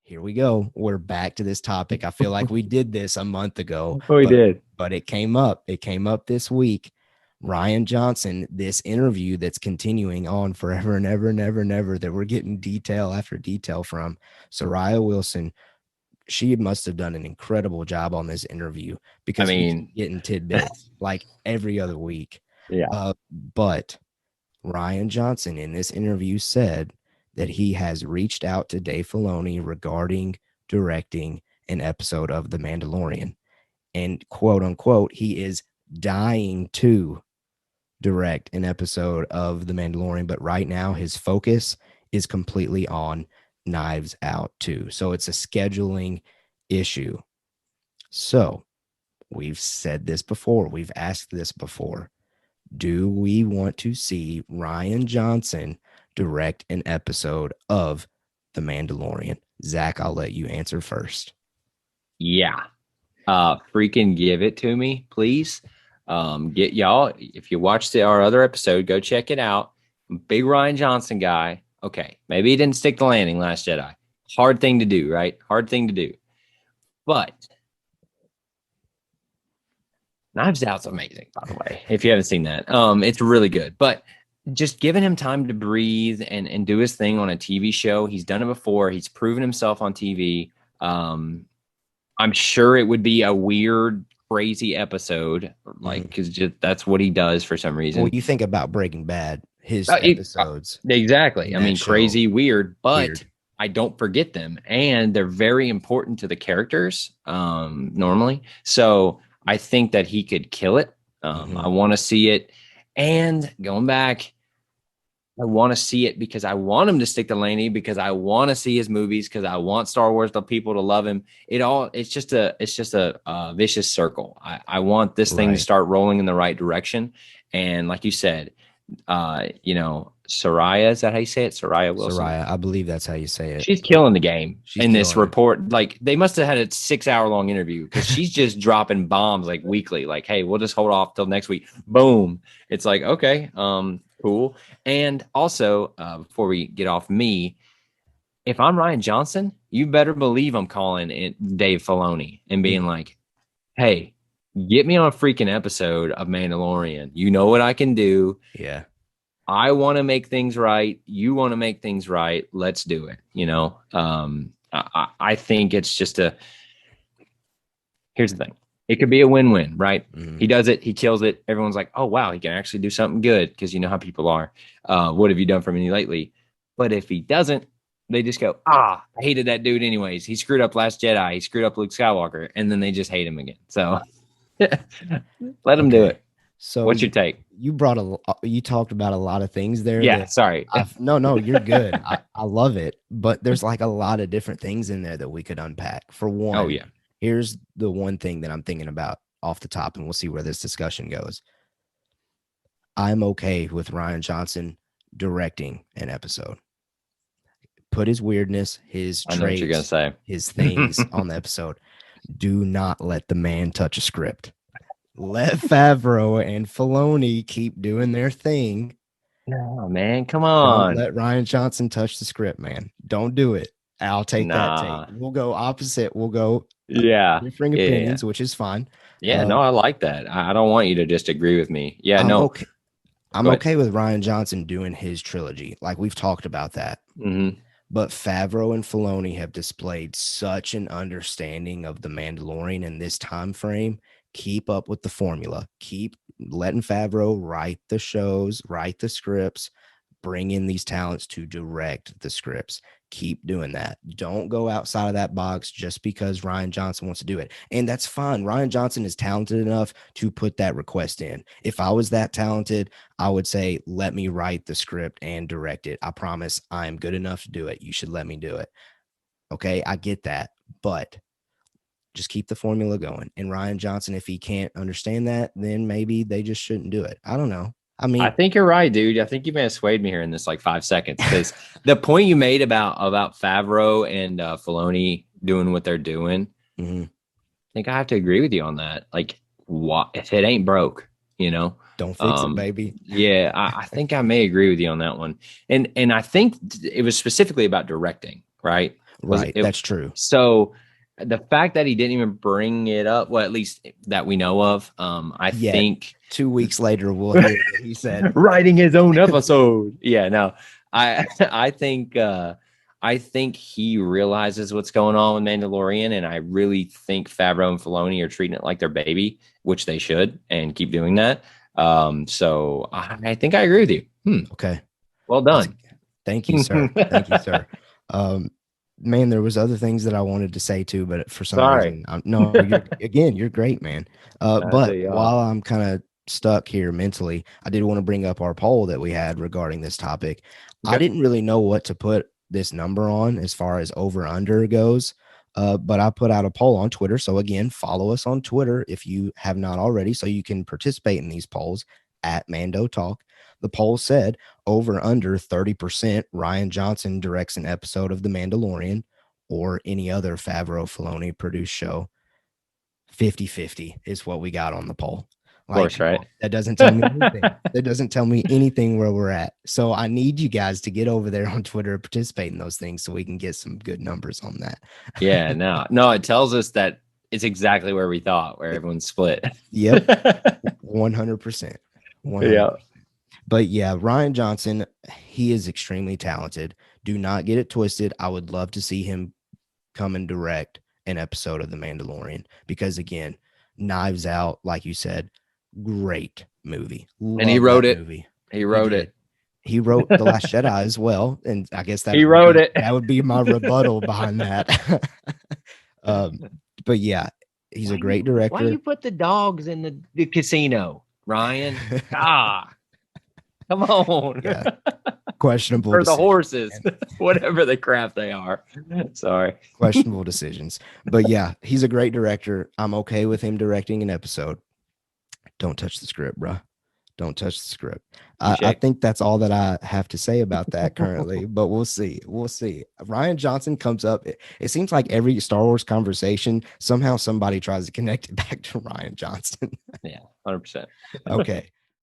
here we go. We're back to this topic. I feel like we did this a month ago, We did. but it came up. It came up this week. Rian Johnson, this interview that's continuing on forever and ever and ever and ever that we're getting detail after detail from Sariah Wilson. She must have done an incredible job on this interview because we keep getting tidbits like every other week. Yeah. But Rian Johnson in this interview said that he has reached out to Dave Filoni regarding directing an episode of The Mandalorian. And quote unquote, he is dying to direct an episode of The Mandalorian. But right now, his focus is completely on Knives Out 2. So it's a scheduling issue. So we've said this before. We've asked this before. Do we want to see Rian Johnson direct an episode of The Mandalorian? Zach, I'll let you answer first. Yeah. Freaking give it to me, please. Get y'all, if you watched our other episode, go check it out. Big Rian Johnson guy. Okay, maybe he didn't stick the landing Last Jedi. Hard thing to do, right? Hard thing to do. But Knives Out's amazing, by the way. If you haven't seen that, it's really good. But just giving him time to breathe and do his thing on a TV show. He's done it before. He's proven himself on TV. I'm sure it would be a weird, crazy episode, like because just that's what he does for some reason. Well, you think about Breaking Bad, his episodes. Exactly. I mean, crazy, weird, but I don't forget them, and they're very important to the characters normally. So I think that he could kill it. I want to see it, and going back, I want to see it because I want him to stick to Laney, because I want to see his movies, because I want Star Wars people to love him. It's just a vicious circle. I want this thing to start rolling in the right direction. And like you said, Sariah, is that how you say it? Sariah Wilson. Sariah, I believe that's how you say it. She's killing the game in this report. Like, they must have had a 6-hour-long interview because she's just dropping bombs like weekly. Like, hey, we'll just hold off till next week. Boom. It's like, okay, cool. And also, before we get off me, if I'm Rian Johnson, you better believe I'm calling it Dave Filoni and being like, hey, get me on a freaking episode of Mandalorian. You know what I can do. Yeah. I want to make things right. You want to make things right. Let's do it. I think it's just here's the thing. It could be a win-win, right? He does it. He kills it. Everyone's like, oh, wow, he can actually do something good, because you know how people are. What have you done for me lately? But if he doesn't, they just go, I hated that dude anyways. He screwed up Last Jedi. He screwed up Luke Skywalker. And then they just hate him again. So let him do it. So what's your take? You talked about a lot of things there. Yeah, sorry. No, you're good. I love it. But there's like a lot of different things in there that we could unpack. For one, here's the one thing that I'm thinking about off the top, and we'll see where this discussion goes. I'm okay with Rian Johnson directing an episode. Put his weirdness, his traits, his things on the episode. Do not let the man touch a script. Let Favreau and Filoni keep doing their thing. No, man, come on. Don't let Rian Johnson touch the script, man. Don't do it. I'll take that take. We'll go opposite. We'll go differing opinions, which is fine. Yeah, no, I like that. I don't want you to just agree with me. Yeah, I'm okay with Rian Johnson doing his trilogy. Like, we've talked about that. But Favreau and Filoni have displayed such an understanding of The Mandalorian in this time frame. Keep up with the formula. Keep letting Favreau write the shows, write the scripts, bring in these talents to direct the scripts. Keep doing that. Don't go outside of that box just because Rian Johnson wants to do it. And that's fine. Rian Johnson is talented enough to put that request in. If I was that talented, I would say, let me write the script and direct it. I promise I'm good enough to do it. You should let me do it. Okay, I get that. But just keep the formula going. And Rian Johnson, if he can't understand that, then maybe they just shouldn't do it. I don't know. I mean, I think you're right, dude. I think you may have swayed me here in this like 5 seconds, because the point you made about Favreau and Filoni doing what they're doing, I think I have to agree with you on that. Like, what if it ain't broke? Don't fix it, baby. Yeah, I think I may agree with you on that one. And I think it was specifically about directing, right? Right. That's true. So the fact that he didn't even bring it up, well, at least that we know of, I think 2 weeks later we'll hear what he said. Writing his own episode. Yeah, no. I think he realizes what's going on with Mandalorian, and I really think Favreau and Filoni are treating it like their baby, which they should, and keep doing that. So I think I agree with you. Okay. Well done. Thank you, sir. Thank you, sir. Man, there was other things that I wanted to say too, but for some reason, you're great, man. But while I'm kind of stuck here mentally, I did want to bring up our poll that we had regarding this topic. Okay. I didn't really know what to put this number on as far as over under goes, but I put out a poll on Twitter. So again, follow us on Twitter if you have not already, so you can participate in these polls at Mando Talk. The poll said over under 30% Rian Johnson directs an episode of The Mandalorian or any other Favreau Filoni produced show. 50-50 is what we got on the poll. Of course, right? That doesn't tell me anything. That doesn't tell me anything where we're at. So I need you guys to get over there on Twitter and participate in those things so we can get some good numbers on that. Yeah, no, it tells us that it's exactly where we thought, where everyone's split. Yep. 100%. Yeah. But yeah, Rian Johnson, he is extremely talented. Do not get it twisted. I would love to see him come and direct an episode of The Mandalorian because, again, Knives Out, like you said, great movie. And he wrote it. Movie. He wrote it. He wrote The Last Jedi as well. And I guess that That would be my rebuttal behind that. But yeah, he's a great director. Why you put the dogs in the casino, Ryan? Come on. Yeah. Questionable for decisions. The horses, whatever the crap they are. Sorry. Questionable decisions. But yeah, he's a great director. I'm okay with him directing an episode. Don't touch the script, bro. Don't touch the script. I think that's all that I have to say about that currently, but we'll see. We'll see. Rian Johnson comes up. It seems like every Star Wars conversation, somehow somebody tries to connect it back to Rian Johnson. Yeah, 100%. Okay.